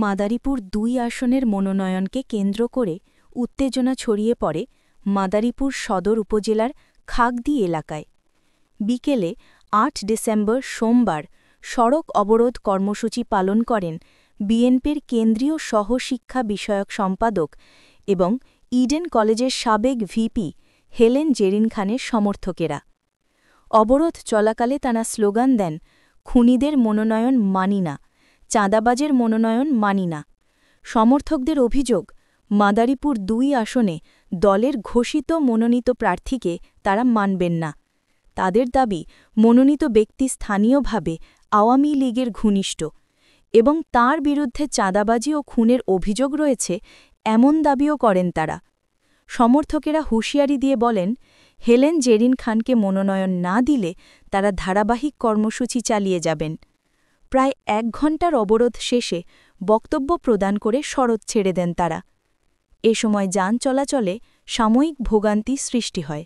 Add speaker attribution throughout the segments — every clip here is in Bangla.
Speaker 1: মাদারীপুর ২ আসনের মনোনয়নকে কেন্দ্র করে উত্তেজনা ছড়িয়ে পড়ে মাদারীপুর সদর উপজেলার খাগদি এলাকায়। বিকেলে ৮ ডিসেম্বর সোমবার সড়ক অবরোধ কর্মসূচি পালন করেন বিএনপির কেন্দ্রীয় সহশিক্ষা বিষয়ক সম্পাদক এবং ইডেন কলেজের সাবেক ভিপি হেলেন জেরিন খানের সমর্থকেরা। অবরোধ চলাকালে তারা স্লোগান দেন, খুনিদের মনোনয়ন মানি না, চাঁদাবাজের মনোনয়ন মানি না। সমর্থকদের অভিযোগ, মাদারীপুর ২ আসনে দলের ঘোষিত মনোনীত প্রার্থীকে তারা মানবেন না। তাদের দাবি, মনোনীত ব্যক্তি স্থানীয়ভাবে আওয়ামী লীগের ঘনিষ্ঠ এবং তার বিরুদ্ধে চাঁদাবাজি ও খুনের অভিযোগ রয়েছে, এমন দাবিও করেন তারা। সমর্থকেরা হুঁশিয়ারি দিয়ে বলেন, হেলেন জেরিন খানকে মনোনয়ন না দিলে তারা ধারাবাহিক কর্মসূচি চালিয়ে যাবেন। প্রায় ১ ঘণ্টার অবরোধ শেষে বক্তব্য প্রদান করে সড়ক ছেড়ে দেন তারা। এ সময় যান চলাচলে সাময়িক ভোগান্তি সৃষ্টি হয়।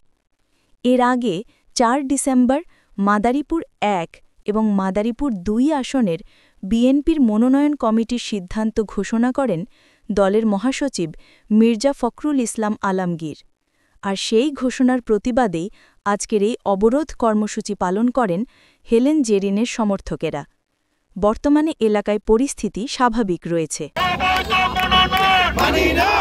Speaker 1: এর আগে ৪ ডিসেম্বর মাদারীপুর ১ এবং মাদারীপুর ২ আসনের বিএনপির মনোনয়ন কমিটির সিদ্ধান্ত ঘোষণা করেন দলের মহাসচিব মির্জা ফখরুল ইসলাম আলমগীর। আর সেই ঘোষণার প্রতিবাদেই আজকের এই অবরোধ কর্মসূচি পালন করেন হেলেন জেরিনের সমর্থকেরা। বর্তমানে এলাকায় পরিস্থিতি স্বাভাবিক রয়েছে।
Speaker 2: মানি না